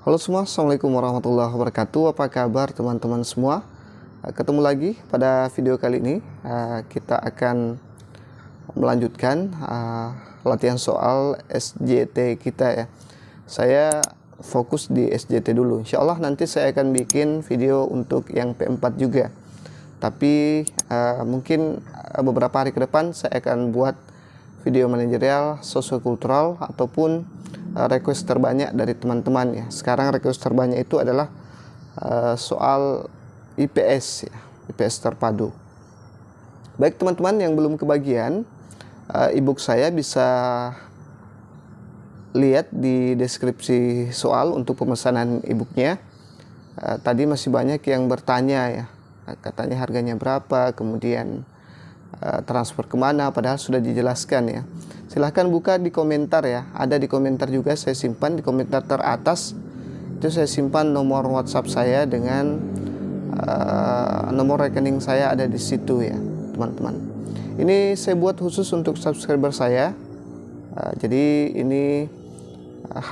Halo semua, Assalamualaikum warahmatullahi wabarakatuh. Apa kabar teman-teman semua? Ketemu lagi pada video kali ini. Kita akan melanjutkan latihan soal SJT kita ya. Saya fokus di SJT dulu. Insya Allah nanti saya akan bikin video untuk yang P4 juga. Tapi mungkin beberapa hari ke depan saya akan buat video manajerial, sosiokultural, ataupun request terbanyak dari teman-teman ya. Sekarang request terbanyak itu adalah soal IPS ya, IPS terpadu. Baik teman-teman yang belum kebagian, ebook saya bisa lihat di deskripsi soal untuk pemesanan ebooknya. Tadi masih banyak yang bertanya ya, katanya harganya berapa, kemudian transfer kemana, padahal sudah dijelaskan ya. Silahkan buka di komentar ya, ada di komentar juga, saya simpan di komentar teratas itu saya simpan nomor WhatsApp saya dengan nomor rekening saya ada di situ ya teman-teman. Ini saya buat khusus untuk subscriber saya, jadi ini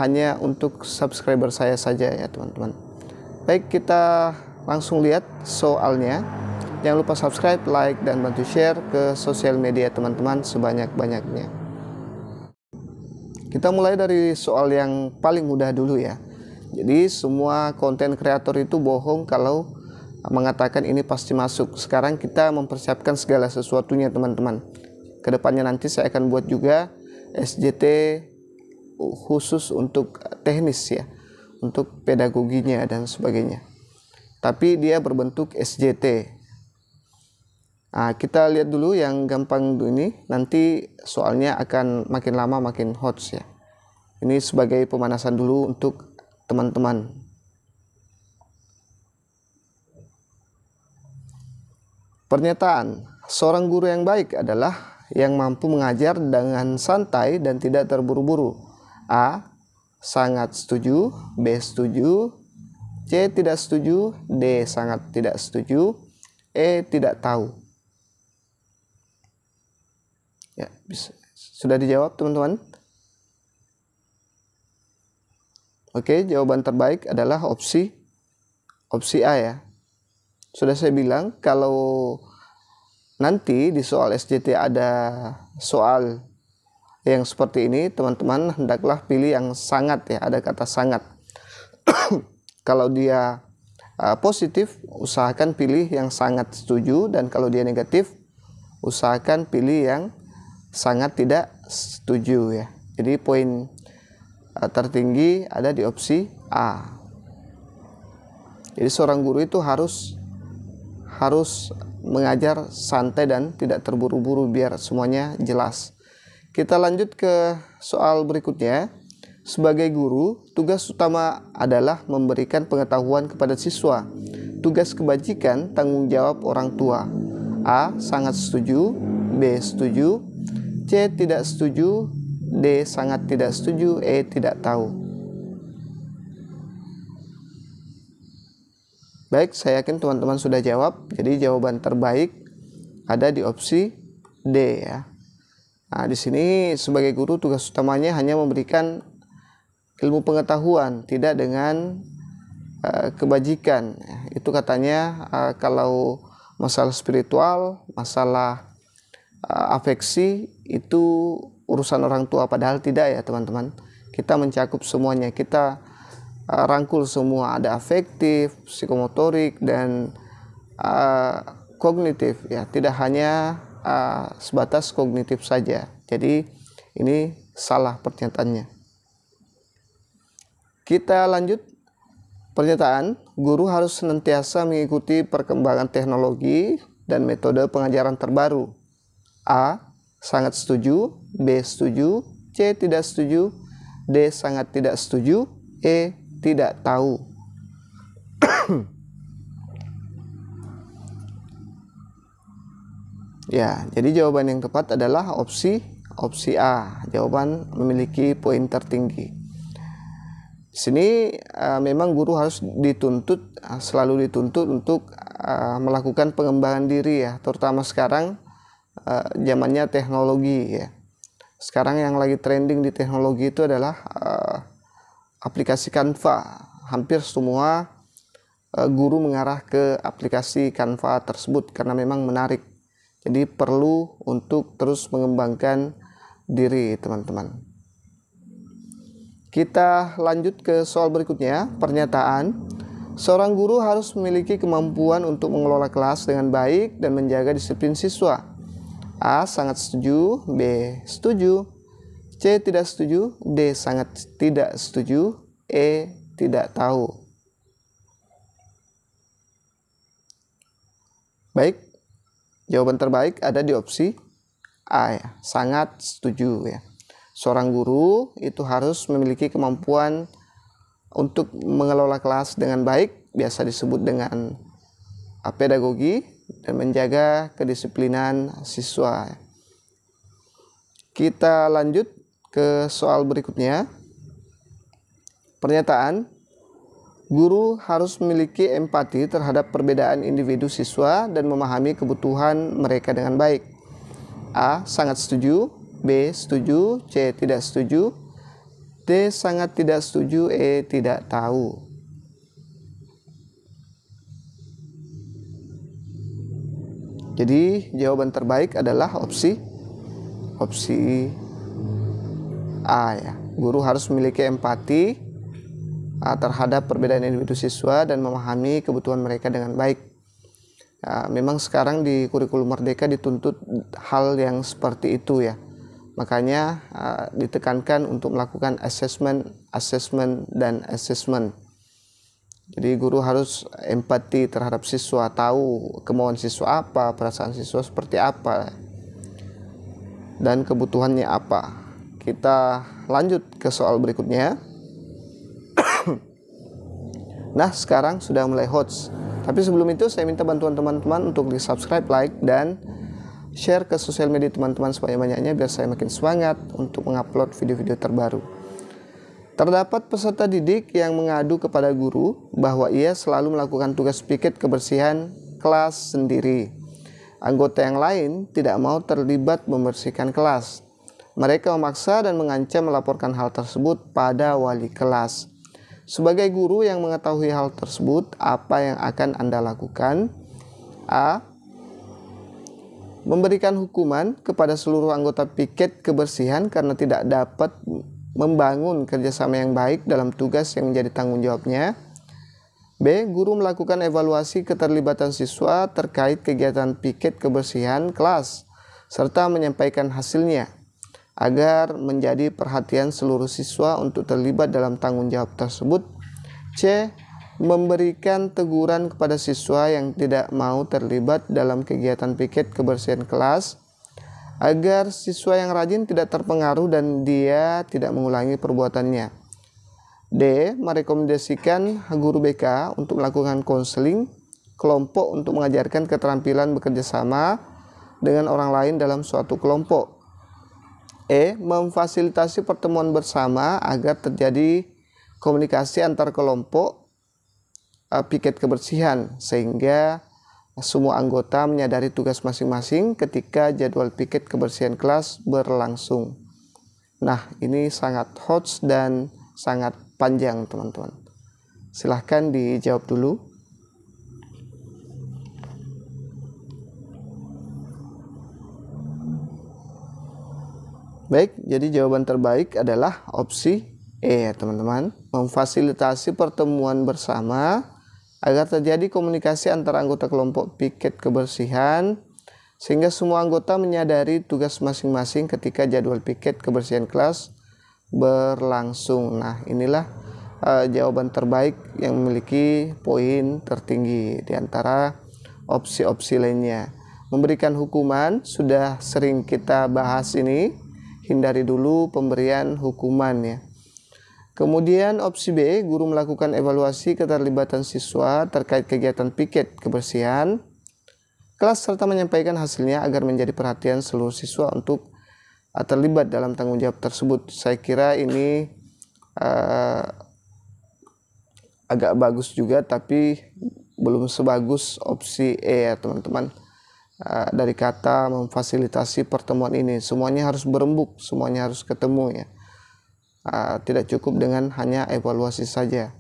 hanya untuk subscriber saya saja ya teman-teman. Baik, kita langsung lihat soalnya. Jangan lupa subscribe, like, dan bantu share ke sosial media teman-teman sebanyak-banyaknya. Kita mulai dari soal yang paling mudah dulu ya. Jadi semua konten kreator itu bohong kalau mengatakan ini pasti masuk. Sekarang kita mempersiapkan segala sesuatunya teman-teman. Kedepannya nanti saya akan buat juga SJT khusus untuk teknis ya, untuk pedagoginya dan sebagainya. Tapi dia berbentuk SJT. Kita lihat dulu yang gampang dulu ini, nanti soalnya akan makin lama makin hot ya. Ini sebagai pemanasan dulu untuk teman-teman. Pernyataan, seorang guru yang baik adalah yang mampu mengajar dengan santai dan tidak terburu-buru. A. Sangat setuju. B. Setuju. C. Tidak setuju. D. Sangat tidak setuju. E. Tidak tahu. Ya, sudah dijawab teman-teman? Oke, jawaban terbaik adalah opsi A ya. Sudah saya bilang kalau nanti di soal SJT ada soal yang seperti ini, teman-teman hendaklah pilih yang sangat ya, ada kata sangat. Kalau dia positif, usahakan pilih yang sangat setuju, dan kalau dia negatif, usahakan pilih yang sangat tidak setuju ya. Jadi poin tertinggi ada di opsi A. Jadi seorang guru itu harus mengajar santai dan tidak terburu-buru biar semuanya jelas. Kita lanjut ke soal berikutnya. Sebagai guru, tugas utama adalah memberikan pengetahuan kepada siswa. Tugas kebajikan tanggung jawab orang tua. A. Sangat setuju. B. Setuju. C. Tidak setuju. D. Sangat tidak setuju. E. Tidak tahu. Baik, saya yakin teman-teman sudah jawab. Jadi jawaban terbaik ada di opsi D ya. Di sini sebagai guru tugas utamanya hanya memberikan ilmu pengetahuan, tidak dengan kebajikan. Itu katanya kalau masalah spiritual, masalah afeksi itu urusan orang tua, padahal tidak ya teman-teman. Kita mencakup semuanya, kita rangkul semua, ada afektif, psikomotorik, dan kognitif ya, tidak hanya sebatas kognitif saja. Jadi ini salah pernyataannya. Kita lanjut. Pernyataan, guru harus senantiasa mengikuti perkembangan teknologi dan metode pengajaran terbaru. A. Sangat setuju. B. Setuju. C. Tidak setuju. D. Sangat tidak setuju. E. Tidak tahu. Ya, jadi jawaban yang tepat adalah opsi A. Jawaban memiliki poin tertinggi. Di sini memang guru harus selalu dituntut untuk melakukan pengembangan diri ya, terutama sekarang zamannya teknologi ya. Sekarang yang lagi trending di teknologi itu adalah aplikasi Canva. hampir semua guru mengarah ke aplikasi Canva tersebut karena memang menarik. Jadi perlu untuk terus mengembangkan diri teman-teman. Kita lanjut ke soal berikutnya. Pernyataan, seorang guru harus memiliki kemampuan untuk mengelola kelas dengan baik dan menjaga disiplin siswa. A. Sangat setuju. B. Setuju. C. Tidak setuju. D. Sangat tidak setuju. E. Tidak tahu. Baik, jawaban terbaik ada di opsi A ya, sangat setuju ya. Seorang guru itu harus memiliki kemampuan untuk mengelola kelas dengan baik, biasa disebut dengan pedagogi, dan menjaga kedisiplinan siswa. Kita lanjut ke soal berikutnya. Pernyataan, guru harus memiliki empati terhadap perbedaan individu siswa dan memahami kebutuhan mereka dengan baik. A. Sangat setuju. B. Setuju. C. Tidak setuju. D. Sangat tidak setuju. E. Tidak tahu. Jadi jawaban terbaik adalah opsi A ya. Guru harus memiliki empati terhadap perbedaan individu siswa dan memahami kebutuhan mereka dengan baik. Memang sekarang di kurikulum Merdeka dituntut hal yang seperti itu ya. Makanya ditekankan untuk melakukan assessment. Jadi guru harus empati terhadap siswa, tahu kemauan siswa apa, perasaan siswa seperti apa, dan kebutuhannya apa. Kita lanjut ke soal berikutnya. Nah, sekarang sudah mulai hots. Tapi sebelum itu saya minta bantuan teman-teman untuk di-subscribe, like, dan share ke sosial media teman-teman sebanyak-banyaknya biar saya makin semangat untuk mengupload video-video terbaru. Terdapat peserta didik yang mengadu kepada guru bahwa ia selalu melakukan tugas piket kebersihan kelas sendiri. Anggota yang lain tidak mau terlibat membersihkan kelas. Mereka memaksa dan mengancam melaporkan hal tersebut pada wali kelas. Sebagai guru yang mengetahui hal tersebut, apa yang akan Anda lakukan? A. Memberikan hukuman kepada seluruh anggota piket kebersihan karena tidak dapat membangun kerjasama yang baik dalam tugas yang menjadi tanggung jawabnya. B. Guru melakukan evaluasi keterlibatan siswa terkait kegiatan piket kebersihan kelas, serta menyampaikan hasilnya agar menjadi perhatian seluruh siswa untuk terlibat dalam tanggung jawab tersebut. C. Memberikan teguran kepada siswa yang tidak mau terlibat dalam kegiatan piket kebersihan kelas agar siswa yang rajin tidak terpengaruh dan dia tidak mengulangi perbuatannya. D. Merekomendasikan guru BK untuk melakukan konseling kelompok untuk mengajarkan keterampilan bekerja sama dengan orang lain dalam suatu kelompok. E. Memfasilitasi pertemuan bersama agar terjadi komunikasi antar kelompok piket kebersihan sehingga semua anggota menyadari tugas masing-masing ketika jadwal piket kebersihan kelas berlangsung. Nah, ini sangat hot dan sangat panjang teman-teman. Silahkan dijawab dulu. Baik, jadi jawaban terbaik adalah opsi E ya teman-teman. Memfasilitasi pertemuan bersama agar terjadi komunikasi antara anggota kelompok piket kebersihan sehingga semua anggota menyadari tugas masing-masing ketika jadwal piket kebersihan kelas berlangsung. Nah, inilah jawaban terbaik yang memiliki poin tertinggi di antara opsi-opsi lainnya. Memberikan hukuman sudah sering kita bahas ini. Hindari dulu pemberian hukuman ya. Kemudian opsi B, guru melakukan evaluasi keterlibatan siswa terkait kegiatan piket kebersihan kelas serta menyampaikan hasilnya agar menjadi perhatian seluruh siswa untuk terlibat dalam tanggung jawab tersebut. Saya kira ini agak bagus juga, tapi belum sebagus opsi E ya teman-teman. Dari kata memfasilitasi pertemuan ini, semuanya harus berembuk, semuanya harus ketemu ya. Tidak cukup dengan hanya evaluasi saja.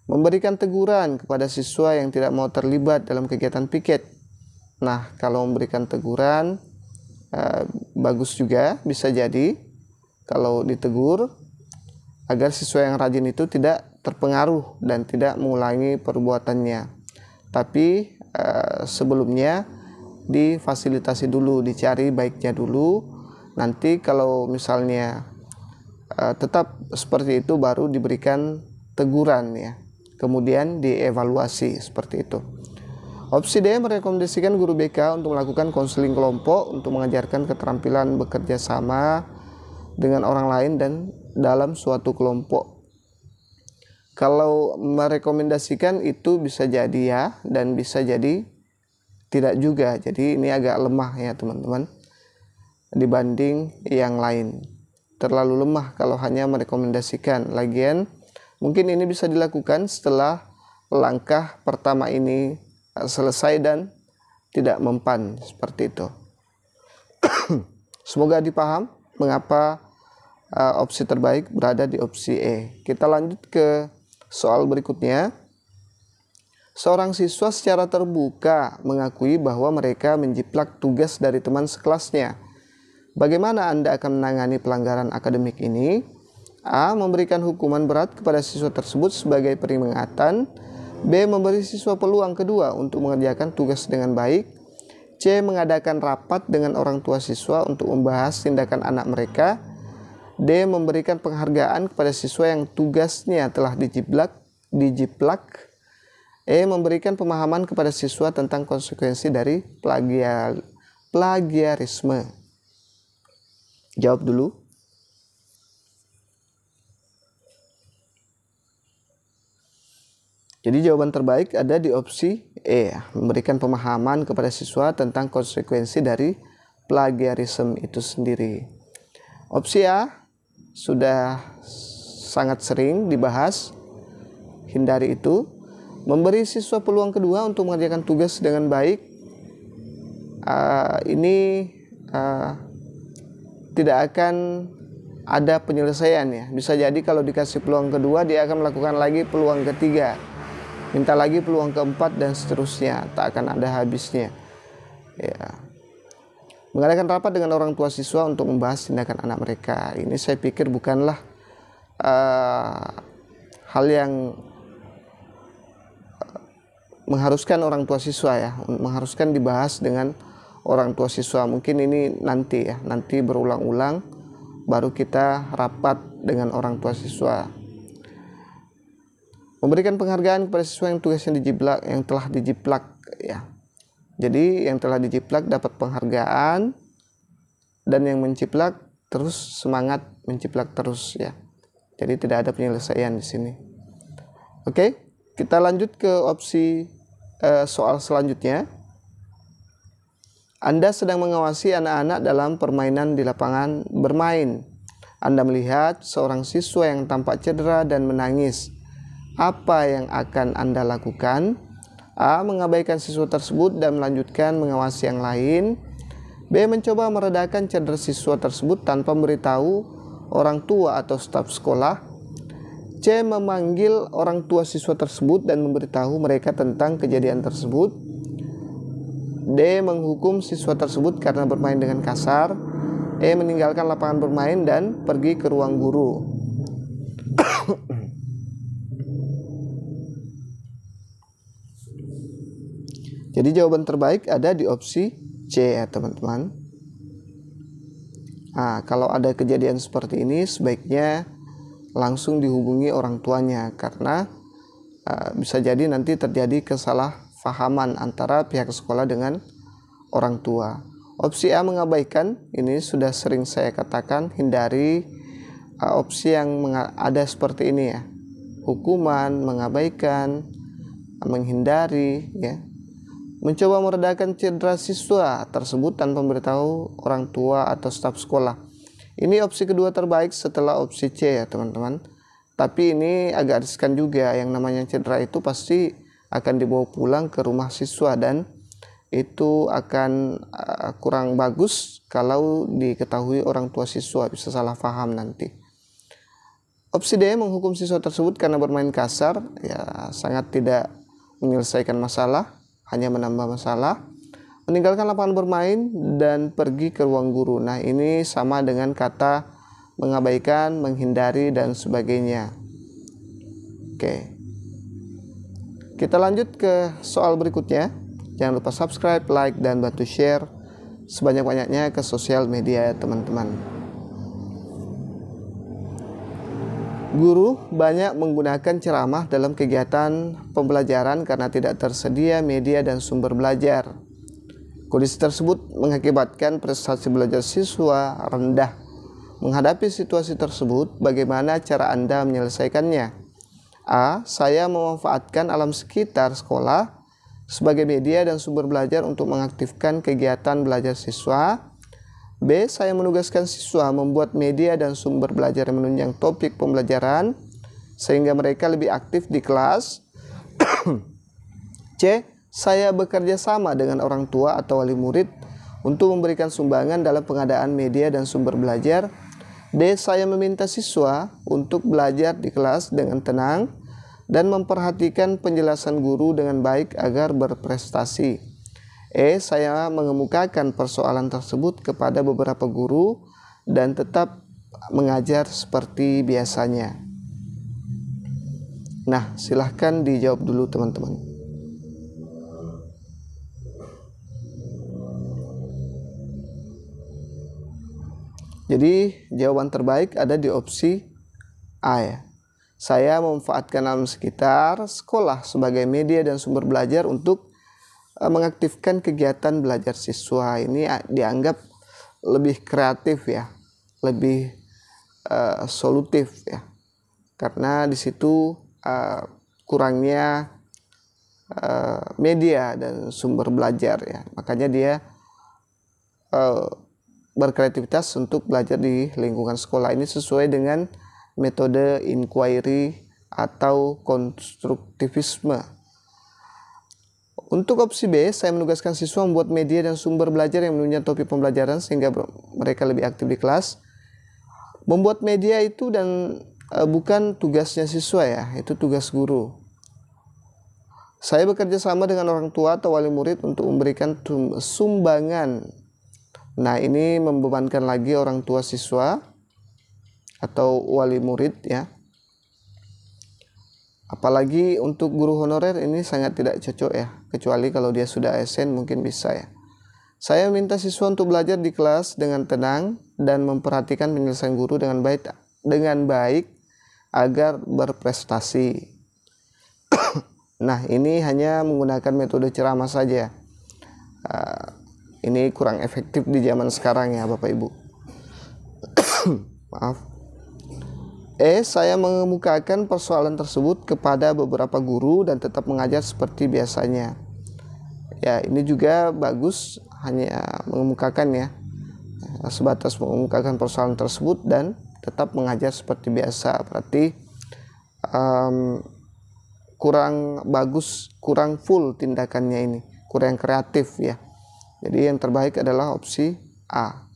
Memberikan teguran kepada siswa yang tidak mau terlibat dalam kegiatan piket. Nah, kalau memberikan teguran bagus juga, bisa jadi kalau ditegur agar siswa yang rajin itu tidak terpengaruh dan tidak mengulangi perbuatannya. Tapi sebelumnya difasilitasi dulu, dicari baiknya dulu. Nanti kalau misalnya tetap seperti itu baru diberikan teguran ya. Kemudian dievaluasi seperti itu. Opsi D merekomendasikan guru BK untuk melakukan konseling kelompok untuk mengajarkan keterampilan bekerja sama dengan orang lain dan dalam suatu kelompok. Kalau merekomendasikan itu bisa jadi ya, dan bisa jadi tidak juga. Jadi ini agak lemah ya teman-teman dibanding yang lain. Terlalu lemah kalau hanya merekomendasikan. Lagian mungkin ini bisa dilakukan setelah langkah pertama ini selesai dan tidak mempan seperti itu. Semoga dipaham mengapa opsi terbaik berada di opsi E. Kita lanjut ke soal berikutnya. Seorang siswa secara terbuka mengakui bahwa mereka menjiplak tugas dari teman sekelasnya. Bagaimana Anda akan menangani pelanggaran akademik ini? A. Memberikan hukuman berat kepada siswa tersebut sebagai peringatan. B. Memberi siswa peluang kedua untuk mengerjakan tugas dengan baik. C. Mengadakan rapat dengan orang tua siswa untuk membahas tindakan anak mereka. D. Memberikan penghargaan kepada siswa yang tugasnya telah dijiplak. E. Memberikan pemahaman kepada siswa tentang konsekuensi dari plagiarisme. Jawab dulu. Jadi jawaban terbaik ada di opsi E, memberikan pemahaman kepada siswa tentang konsekuensi dari plagiarisme itu sendiri. Opsi A sudah sangat sering dibahas, hindari itu. Memberi siswa peluang kedua untuk mengerjakan tugas dengan baik. Ini tidak akan ada penyelesaian ya. Bisa jadi kalau dikasih peluang kedua dia akan melakukan lagi peluang ketiga. Minta lagi peluang keempat dan seterusnya, tak akan ada habisnya. Ya. Mengadakan rapat dengan orang tua siswa untuk membahas tindakan anak mereka. Ini saya pikir bukanlah hal yang mengharuskan orang tua siswa ya, mengharuskan dibahas dengan orang tua siswa. Mungkin ini nanti ya, nanti berulang-ulang baru kita rapat dengan orang tua siswa. Memberikan penghargaan kepada siswa yang tugasnya yang telah dijiplak ya. Jadi yang telah dijiplak dapat penghargaan dan yang menciplak terus semangat menciplak terus ya. Jadi tidak ada penyelesaian di sini. Oke, kita lanjut ke opsi soal selanjutnya. Anda sedang mengawasi anak-anak dalam permainan di lapangan bermain. Anda melihat seorang siswa yang tampak cedera dan menangis. Apa yang akan Anda lakukan? A. Mengabaikan siswa tersebut dan melanjutkan mengawasi yang lain. B. Mencoba meredakan cedera siswa tersebut tanpa memberitahu orang tua atau staf sekolah. C. Memanggil orang tua siswa tersebut dan memberitahu mereka tentang kejadian tersebut. D. Menghukum siswa tersebut karena bermain dengan kasar. E. Meninggalkan lapangan bermain dan pergi ke ruang guru. Jadi jawaban terbaik ada di opsi C ya teman-teman. Nah, kalau ada kejadian seperti ini sebaiknya langsung dihubungi orang tuanya karena bisa jadi nanti terjadi kesalahpahaman antara pihak sekolah dengan orang tua. Opsi A mengabaikan, ini sudah sering saya katakan, hindari opsi yang ada seperti ini ya. Hukuman, mengabaikan, menghindari ya. Mencoba meredakan cedera siswa tersebut tanpa memberitahu orang tua atau staf sekolah. Ini opsi kedua terbaik setelah opsi C ya teman-teman. Tapi ini agak riskan juga, yang namanya cedera itu pasti akan dibawa pulang ke rumah siswa dan itu akan kurang bagus kalau diketahui orang tua siswa, bisa salah paham nanti. Opsi D, menghukum siswa tersebut karena bermain kasar, ya sangat tidak menyelesaikan masalah, hanya menambah masalah. Meninggalkan lapangan bermain dan pergi ke ruang guru. Nah, ini sama dengan kata mengabaikan, menghindari, dan sebagainya. Oke. Kita lanjut ke soal berikutnya. Jangan lupa subscribe, like, dan bantu share sebanyak-banyaknya ke sosial media teman-teman. Guru banyak menggunakan ceramah dalam kegiatan pembelajaran karena tidak tersedia media dan sumber belajar. Kondisi tersebut mengakibatkan prestasi belajar siswa rendah. Menghadapi situasi tersebut, bagaimana cara Anda menyelesaikannya? A. Saya memanfaatkan alam sekitar sekolah sebagai media dan sumber belajar untuk mengaktifkan kegiatan belajar siswa. B. Saya menugaskan siswa membuat media dan sumber belajar yang menunjang topik pembelajaran sehingga mereka lebih aktif di kelas. C. Saya bekerja sama dengan orang tua atau wali murid untuk memberikan sumbangan dalam pengadaan media dan sumber belajar. D. Saya meminta siswa untuk belajar di kelas dengan tenang dan memperhatikan penjelasan guru dengan baik agar berprestasi. E. Saya mengemukakan persoalan tersebut kepada beberapa guru dan tetap mengajar seperti biasanya. Nah, silahkan dijawab dulu teman-teman. Jadi jawaban terbaik ada di opsi A ya. Saya memanfaatkan alam sekitar sekolah sebagai media dan sumber belajar untuk mengaktifkan kegiatan belajar siswa. Ini dianggap lebih kreatif ya, lebih solutif ya, karena di situ kurangnya media dan sumber belajar ya, makanya dia berkreativitas untuk belajar di lingkungan sekolah. Ini sesuai dengan metode inquiry atau konstruktivisme. Untuk opsi B, saya menugaskan siswa membuat media dan sumber belajar yang menunjang topik pembelajaran sehingga mereka lebih aktif di kelas. Membuat media itu dan bukan tugasnya siswa ya, itu tugas guru. Saya bekerja sama dengan orang tua atau wali murid untuk memberikan sumbangan. Nah, ini membebankan lagi orang tua siswa atau wali murid ya. Apalagi untuk guru honorer ini sangat tidak cocok ya, kecuali kalau dia sudah ASN mungkin bisa ya. Saya minta siswa untuk belajar di kelas dengan tenang dan memperhatikan penyelesaian guru dengan baik agar berprestasi. Nah, ini hanya menggunakan metode ceramah saja. Ini kurang efektif di zaman sekarang ya Bapak Ibu. Maaf. E. Saya mengemukakan persoalan tersebut kepada beberapa guru dan tetap mengajar seperti biasanya. Ya, ini juga bagus, hanya mengemukakan ya, sebatas mengemukakan persoalan tersebut dan tetap mengajar seperti biasa. Berarti kurang bagus, kurang full tindakannya ini, kurang kreatif ya. Jadi yang terbaik adalah opsi A.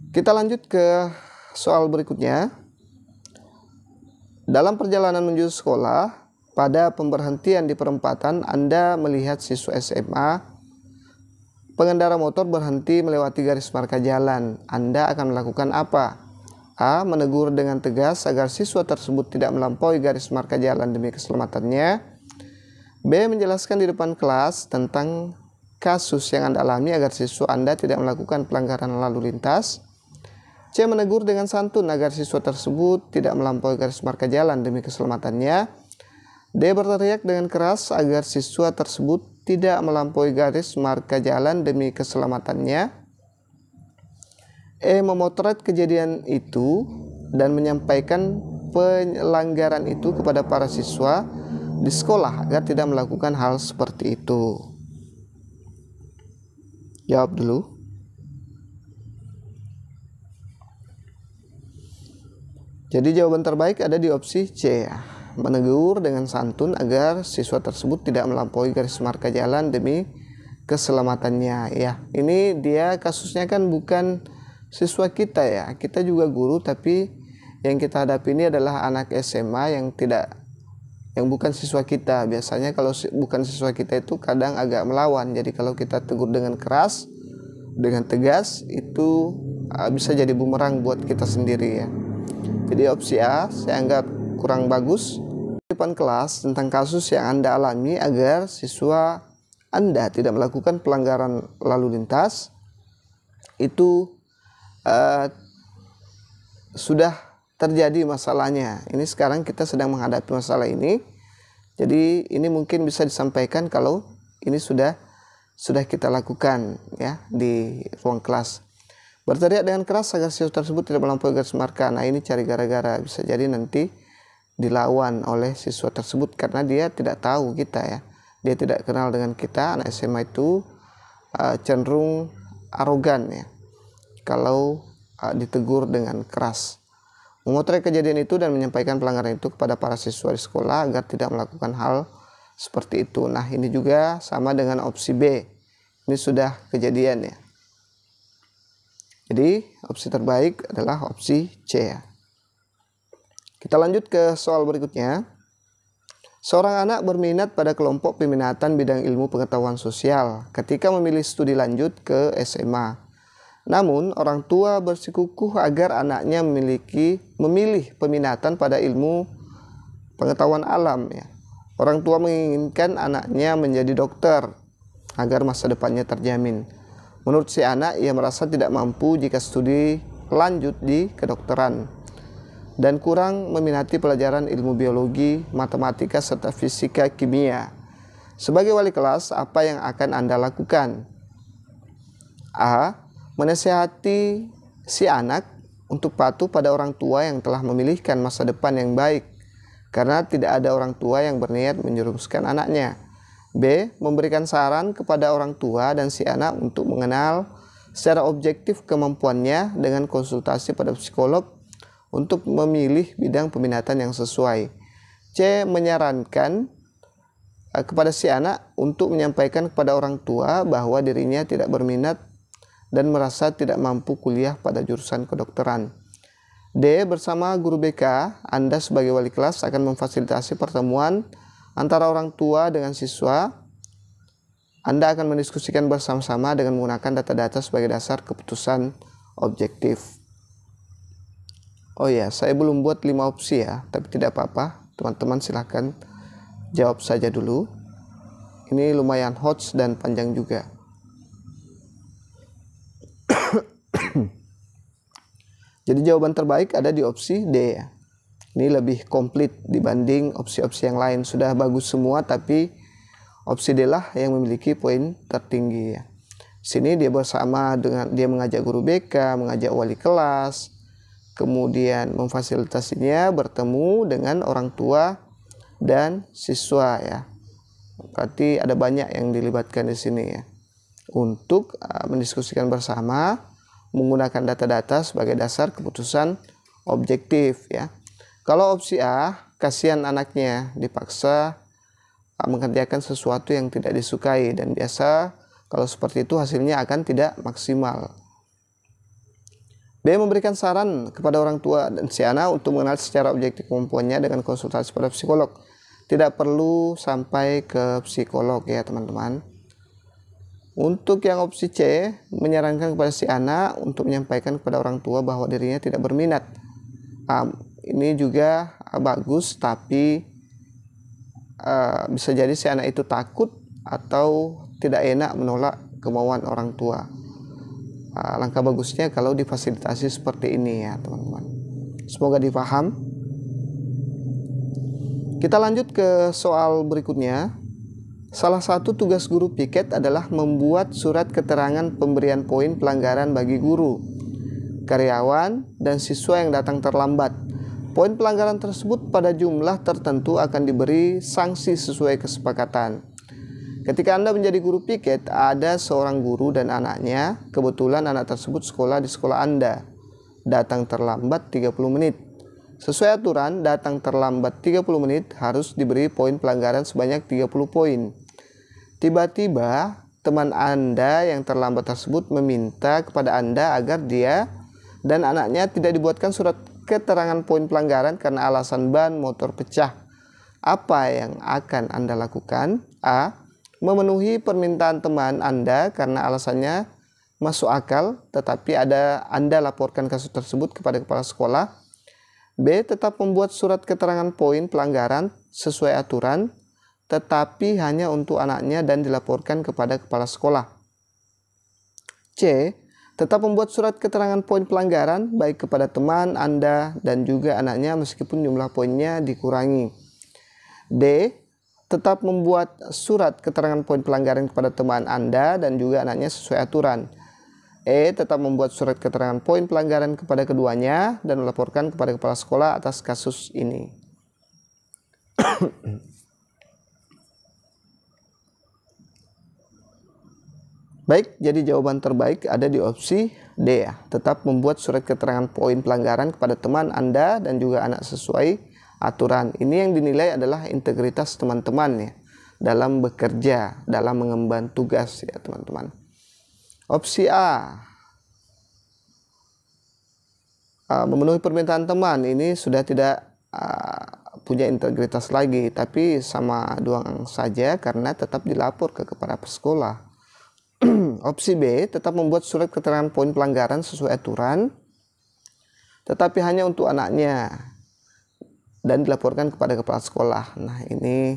Kita lanjut ke soal berikutnya. Dalam perjalanan menuju sekolah, pada pemberhentian di perempatan, Anda melihat siswa SMA pengendara motor berhenti melewati garis marka jalan. Anda akan melakukan apa? A. Menegur dengan tegas agar siswa tersebut tidak melampaui garis marka jalan demi keselamatannya. B. Menjelaskan di depan kelas tentang kasus yang Anda alami agar siswa Anda tidak melakukan pelanggaran lalu lintas. C. Menegur dengan santun agar siswa tersebut tidak melampaui garis marka jalan demi keselamatannya. D. Berteriak dengan keras agar siswa tersebut tidak melampaui garis marka jalan demi keselamatannya. E. Memotret kejadian itu dan menyampaikan pelanggaran itu kepada para siswa di sekolah agar tidak melakukan hal seperti itu. Jawab dulu. Jadi jawaban terbaik ada di opsi C ya. Menegur dengan santun agar siswa tersebut tidak melampaui garis marka jalan demi keselamatannya ya. Ini dia kasusnya kan bukan siswa kita ya. Kita juga guru, tapi yang kita hadapi ini adalah anak SMA yang bukan siswa kita. Biasanya kalau bukan siswa kita itu kadang agak melawan. Jadi kalau kita tegur dengan keras, dengan tegas, itu bisa jadi bumerang buat kita sendiri ya. Jadi opsi A saya anggap kurang bagus. Di depan kelas tentang kasus yang Anda alami agar siswa Anda tidak melakukan pelanggaran lalu lintas, itu sudah terjadi masalahnya. Ini sekarang kita sedang menghadapi masalah ini. Jadi ini mungkin bisa disampaikan kalau ini sudah kita lakukan ya di ruang kelas. Berteriak dengan keras agar siswa tersebut tidak melampaui garis marka. Nah, ini cari gara-gara, bisa jadi nanti dilawan oleh siswa tersebut karena dia tidak tahu kita ya. Dia tidak kenal dengan kita. Anak SMA itu cenderung arogan ya kalau ditegur dengan keras. Memotret kejadian itu dan menyampaikan pelanggaran itu kepada para siswa di sekolah agar tidak melakukan hal seperti itu. Nah, ini juga sama dengan opsi B. Ini sudah kejadian ya. Jadi opsi terbaik adalah opsi C ya. Kita lanjut ke soal berikutnya. Seorang anak berminat pada kelompok peminatan bidang ilmu pengetahuan sosial ketika memilih studi lanjut ke SMA. Namun, orang tua bersikukuh agar anaknya memilih peminatan pada ilmu pengetahuan alam ya. Orang tua menginginkan anaknya menjadi dokter agar masa depannya terjamin. Menurut si anak, ia merasa tidak mampu jika studi lanjut di kedokteran dan kurang meminati pelajaran ilmu biologi, matematika, serta fisika kimia. Sebagai wali kelas, apa yang akan Anda lakukan? A. Menasihati si anak untuk patuh pada orang tua yang telah memilihkan masa depan yang baik, karena tidak ada orang tua yang berniat menjerumuskan anaknya. B. Memberikan saran kepada orang tua dan si anak untuk mengenal secara objektif kemampuannya dengan konsultasi pada psikolog untuk memilih bidang peminatan yang sesuai. C. Menyarankan kepada si anak untuk menyampaikan kepada orang tua bahwa dirinya tidak berminat dan merasa tidak mampu kuliah pada jurusan kedokteran. D. Bersama guru BK, Anda sebagai wali kelas akan memfasilitasi pertemuan antara orang tua dengan siswa. Anda akan mendiskusikan bersama-sama dengan menggunakan data-data sebagai dasar keputusan objektif. Oh ya, saya belum buat 5 opsi ya, tapi tidak apa-apa. Teman-teman silahkan jawab saja dulu. Ini lumayan hot dan panjang juga. Jadi jawaban terbaik ada di opsi D ya. Ini lebih komplit dibanding opsi-opsi yang lain. Sudah bagus semua, tapi opsi D lah yang memiliki poin tertinggi ya. Sini dia bersama dengan dia mengajak guru BK, mengajak wali kelas, kemudian memfasilitasinya bertemu dengan orang tua dan siswa ya. Berarti ada banyak yang dilibatkan di sini ya. Untuk mendiskusikan bersama menggunakan data-data sebagai dasar keputusan objektif ya. Kalau opsi A, kasihan anaknya dipaksa mengerjakan sesuatu yang tidak disukai dan biasa kalau seperti itu hasilnya akan tidak maksimal. B. Memberikan saran kepada orang tua dan si anak untuk mengenal secara objektif kemampuannya dengan konsultasi pada psikolog. Tidak perlu sampai ke psikolog ya teman-teman. Untuk yang opsi C, menyarankan kepada si anak untuk menyampaikan kepada orang tua bahwa dirinya tidak berminat. Ini juga bagus, tapi bisa jadi si anak itu takut atau tidak enak menolak kemauan orang tua. Langkah bagusnya kalau difasilitasi seperti ini ya teman-teman. Semoga dipaham. Kita lanjut ke soal berikutnya. Salah satu tugas guru piket adalah membuat surat keterangan pemberian poin pelanggaran bagi guru, karyawan, dan siswa yang datang terlambat. Poin pelanggaran tersebut pada jumlah tertentu akan diberi sanksi sesuai kesepakatan. Ketika Anda menjadi guru piket, ada seorang guru dan anaknya, kebetulan anak tersebut sekolah di sekolah Anda, datang terlambat 30 menit. Sesuai aturan, datang terlambat 30 menit harus diberi poin pelanggaran sebanyak 30 poin. Tiba-tiba, teman Anda yang terlambat tersebut meminta kepada Anda agar dia dan anaknya tidak dibuatkan surat keterangan poin pelanggaran karena alasan ban motor pecah, apa yang akan Anda lakukan? A. Memenuhi permintaan teman Anda karena alasannya masuk akal, tetapi Anda laporkan kasus tersebut kepada kepala sekolah. B. Tetap membuat surat keterangan poin pelanggaran sesuai aturan, tetapi hanya untuk anaknya dan dilaporkan kepada kepala sekolah. C. Tetap membuat surat keterangan poin pelanggaran baik kepada teman Anda dan juga anaknya meskipun jumlah poinnya dikurangi. D. Tetap membuat surat keterangan poin pelanggaran kepada teman Anda dan juga anaknya sesuai aturan. E. Tetap membuat surat keterangan poin pelanggaran kepada keduanya dan melaporkan kepada kepala sekolah atas kasus ini. Baik, jadi jawaban terbaik ada di opsi D ya. Tetap membuat surat keterangan poin pelanggaran kepada teman Anda dan juga anak sesuai aturan. Ini yang dinilai adalah integritas teman-teman ya dalam bekerja, dalam mengemban tugas ya teman-teman. Opsi A, memenuhi permintaan teman, ini sudah tidak punya integritas lagi, tapi sama doang saja karena tetap dilapor ke kepala sekolah. Opsi B, tetap membuat surat keterangan poin pelanggaran sesuai aturan, tetapi hanya untuk anaknya dan dilaporkan kepada kepala sekolah. Nah, ini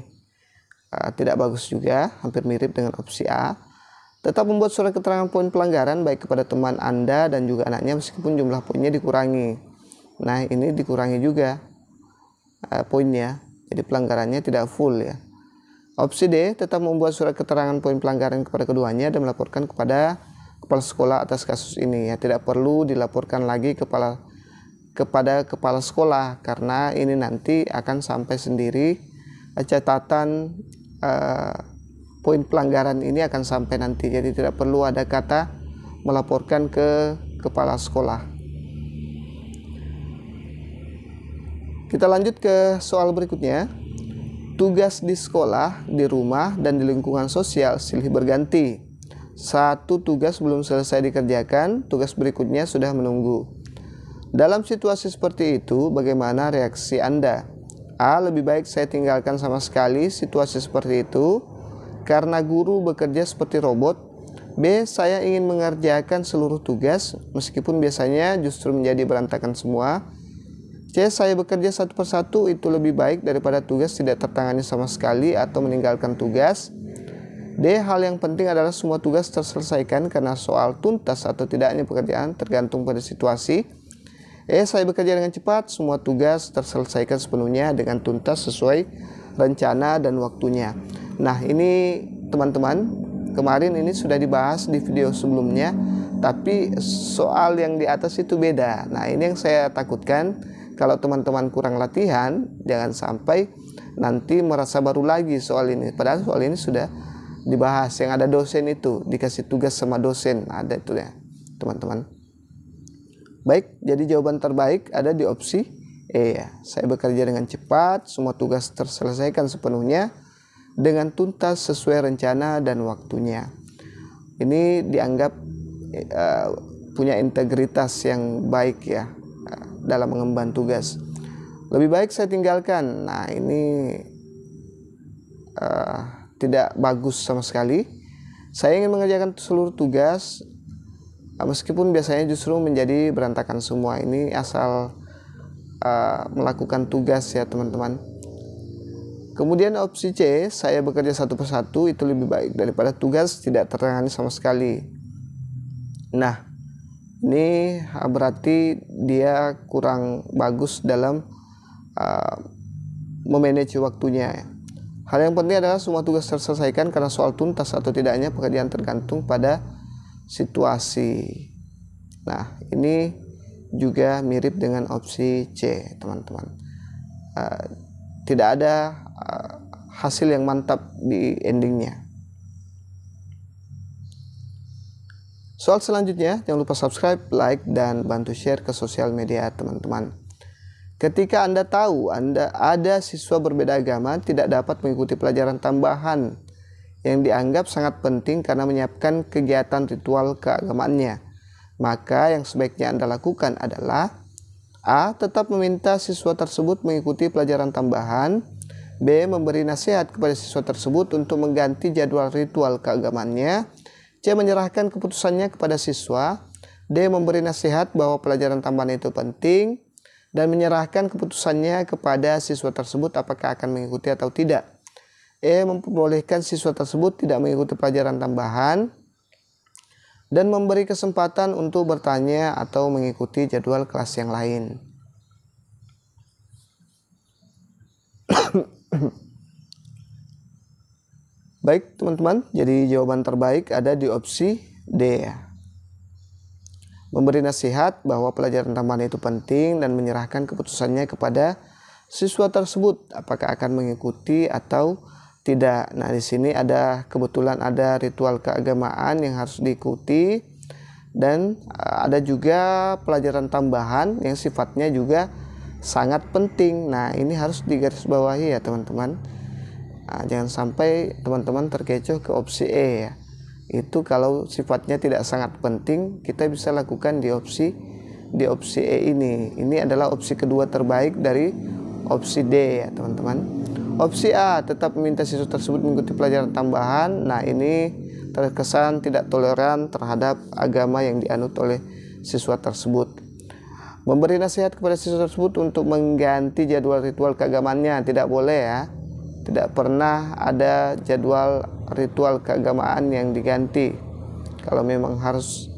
tidak bagus juga, hampir mirip dengan opsi A. Tetap membuat surat keterangan poin pelanggaran baik kepada teman Anda dan juga anaknya meskipun jumlah poinnya dikurangi. Nah, ini dikurangi juga poinnya, jadi pelanggarannya tidak full ya. Opsi D, tetap membuat surat keterangan poin pelanggaran kepada keduanya dan melaporkan kepada kepala sekolah atas kasus ini ya. Tidak perlu dilaporkan lagi kepada kepala sekolah karena ini nanti akan sampai sendiri catatan poin pelanggaran ini akan sampai nanti. Jadi tidak perlu ada kata melaporkan ke kepala sekolah. Kita lanjut ke soal berikutnya. Tugas di sekolah, di rumah, dan di lingkungan sosial silih berganti. Satu tugas belum selesai dikerjakan, tugas berikutnya sudah menunggu. Dalam situasi seperti itu, bagaimana reaksi Anda? A. Lebih baik saya tinggalkan sama sekali situasi seperti itu, karena guru bekerja seperti robot. B. Saya ingin mengerjakan seluruh tugas, meskipun biasanya justru menjadi berantakan semua. C. Saya bekerja satu persatu, itu lebih baik daripada tugas tidak tertangani sama sekali atau meninggalkan tugas. D. Hal yang penting adalah semua tugas terselesaikan karena soal tuntas atau tidaknya pekerjaan tergantung pada situasi. E. Saya bekerja dengan cepat, semua tugas terselesaikan sepenuhnya dengan tuntas sesuai rencana dan waktunya. Nah, ini teman-teman, kemarin ini sudah dibahas di video sebelumnya, tapi soal yang di atas itu beda. Nah, ini yang saya takutkan. Kalau teman-teman kurang latihan, jangan sampai nanti merasa baru lagi soal ini. Padahal soal ini sudah dibahas, yang ada dosen itu, dikasih tugas sama dosen, ada itu ya teman-teman. Baik, jadi jawaban terbaik ada di opsi E ya. Saya bekerja dengan cepat, semua tugas terselesaikan sepenuhnya dengan tuntas sesuai rencana dan waktunya. Ini dianggap punya integritas yang baik ya dalam mengemban tugas. Lebih baik saya tinggalkan. Nah, ini tidak bagus sama sekali. Saya ingin mengerjakan seluruh tugas, meskipun biasanya justru menjadi berantakan semua. Ini asal melakukan tugas ya teman-teman. Kemudian opsi C, saya bekerja satu persatu, itu lebih baik daripada tugas tidak tertangani sama sekali. Nah, ini berarti dia kurang bagus dalam memanage waktunya. Hal yang penting adalah semua tugas terselesaikan karena soal tuntas atau tidaknya pekerjaan tergantung pada situasi. Nah, ini juga mirip dengan opsi C, teman-teman. Tidak ada hasil yang mantap di endingnya. Soal selanjutnya, jangan lupa subscribe, like, dan bantu share ke sosial media teman-teman. Ketika Anda tahu ada siswa berbeda agama tidak dapat mengikuti pelajaran tambahan yang dianggap sangat penting karena menyiapkan kegiatan ritual keagamaannya. Maka yang sebaiknya Anda lakukan adalah A. Tetap meminta siswa tersebut mengikuti pelajaran tambahan. B. Memberi nasihat kepada siswa tersebut untuk mengganti jadwal ritual keagamaannya. C. Menyerahkan keputusannya kepada siswa. D. Memberi nasihat bahwa pelajaran tambahan itu penting dan menyerahkan keputusannya kepada siswa tersebut apakah akan mengikuti atau tidak. E. Memperbolehkan siswa tersebut tidak mengikuti pelajaran tambahan dan memberi kesempatan untuk bertanya atau mengikuti jadwal kelas yang lain. Baik teman-teman, jadi jawaban terbaik ada di opsi D. Memberi nasihat bahwa pelajaran tambahan itu penting dan menyerahkan keputusannya kepada siswa tersebut apakah akan mengikuti atau tidak. Nah, di sini kebetulan ada ritual keagamaan yang harus diikuti dan ada juga pelajaran tambahan yang sifatnya juga sangat penting. Nah, ini harus digarisbawahi ya teman-teman. Nah, jangan sampai teman-teman terkecoh ke opsi E ya. Itu kalau sifatnya tidak sangat penting, kita bisa lakukan di opsi E ini. Ini adalah opsi kedua terbaik dari opsi D ya teman-teman. Opsi A, tetap meminta siswa tersebut mengikuti pelajaran tambahan. Nah, ini terkesan tidak toleran terhadap agama yang dianut oleh siswa tersebut. Memberi nasihat kepada siswa tersebut untuk mengganti jadwal ritual keagamaannya. Tidak boleh ya. Tidak pernah ada jadwal ritual keagamaan yang diganti. Kalau memang harus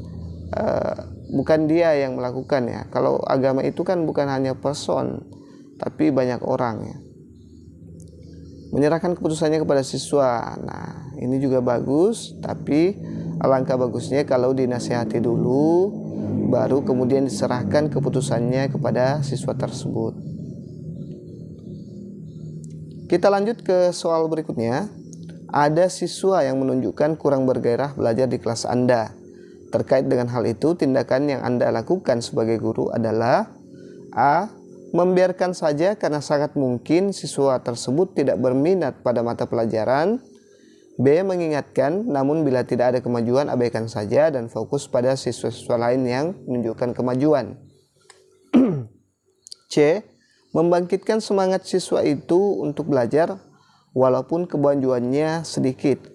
bukan dia yang melakukan ya. Kalau agama itu kan bukan hanya person, tapi banyak orang ya. Menyerahkan keputusannya kepada siswa. Nah, ini juga bagus, tapi alangkah bagusnya kalau dinasihati dulu, baru kemudian diserahkan keputusannya kepada siswa tersebut. Kita lanjut ke soal berikutnya. Ada siswa yang menunjukkan kurang bergairah belajar di kelas Anda. Terkait dengan hal itu, tindakan yang Anda lakukan sebagai guru adalah A. Membiarkan saja karena sangat mungkin siswa tersebut tidak berminat pada mata pelajaran. B. Mengingatkan, namun bila tidak ada kemajuan abaikan saja dan fokus pada siswa-siswa lain yang menunjukkan kemajuan. C. Membangkitkan semangat siswa itu untuk belajar walaupun kemajuannya sedikit.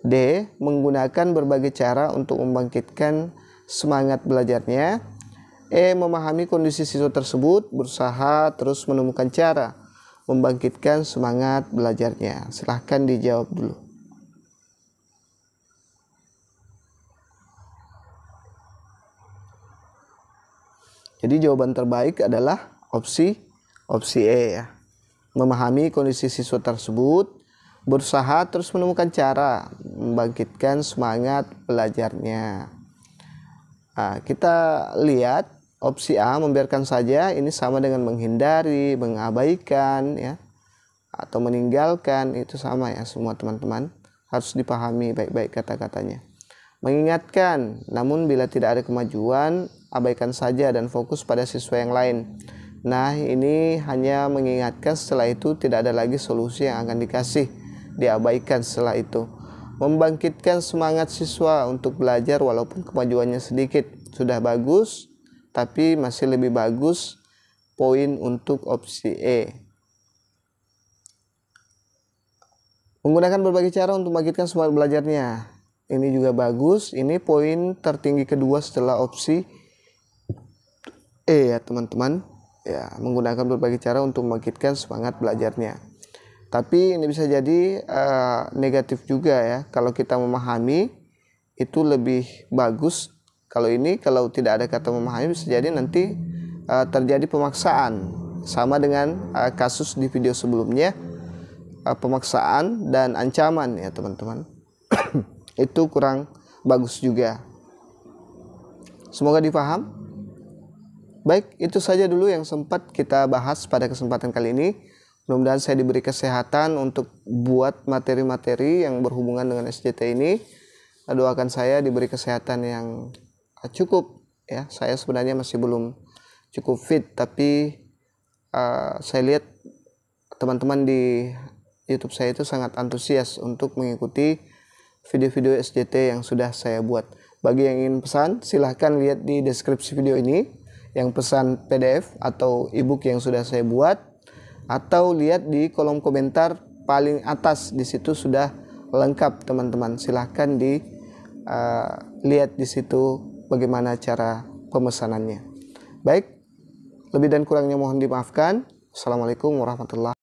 D. Menggunakan berbagai cara untuk membangkitkan semangat belajarnya. E. Memahami kondisi siswa tersebut, berusaha terus menemukan cara membangkitkan semangat belajarnya. Silahkan dijawab dulu. Jadi jawaban terbaik adalah opsi E ya. Memahami kondisi siswa tersebut, berusaha terus menemukan cara membangkitkan semangat belajarnya. Nah, kita lihat opsi A, membiarkan saja, ini sama dengan menghindari, mengabaikan ya, atau meninggalkan, itu sama ya semua teman-teman. Harus dipahami baik-baik kata-katanya. Mengingatkan, namun bila tidak ada kemajuan, abaikan saja dan fokus pada siswa yang lain. Nah, ini hanya mengingatkan, setelah itu tidak ada lagi solusi yang akan dikasih, diabaikan setelah itu. Membangkitkan semangat siswa untuk belajar walaupun kemajuannya sedikit. Sudah bagus, tapi masih lebih bagus poin untuk opsi E. Menggunakan berbagai cara untuk membangkitkan semangat belajarnya. Ini juga bagus. Ini poin tertinggi kedua setelah opsi E ya teman-teman. Ya, menggunakan berbagai cara untuk membangkitkan semangat belajarnya. Tapi ini bisa jadi negatif juga ya. Kalau kita memahami itu lebih bagus. Kalau tidak ada kata memahami, bisa jadi nanti terjadi pemaksaan. Sama dengan kasus di video sebelumnya, pemaksaan dan ancaman ya teman-teman. Itu kurang bagus juga. Semoga dipaham. Baik, itu saja dulu yang sempat kita bahas pada kesempatan kali ini. Mudah-mudahan saya diberi kesehatan untuk buat materi-materi yang berhubungan dengan SJT ini. Doakan saya diberi kesehatan yang cukup ya. Saya sebenarnya masih belum cukup fit, tapi saya lihat teman-teman di YouTube saya itu sangat antusias untuk mengikuti video-video SJT yang sudah saya buat. Bagi yang ingin pesan, silahkan lihat di deskripsi video ini yang pesan PDF atau ebook yang sudah saya buat, atau lihat di kolom komentar paling atas, di situ sudah lengkap teman-teman. Silahkan lihat di situ bagaimana cara pemesanannya. Baik, lebih dan kurangnya mohon dimaafkan. Assalamualaikum warahmatullahi wabarakatuh.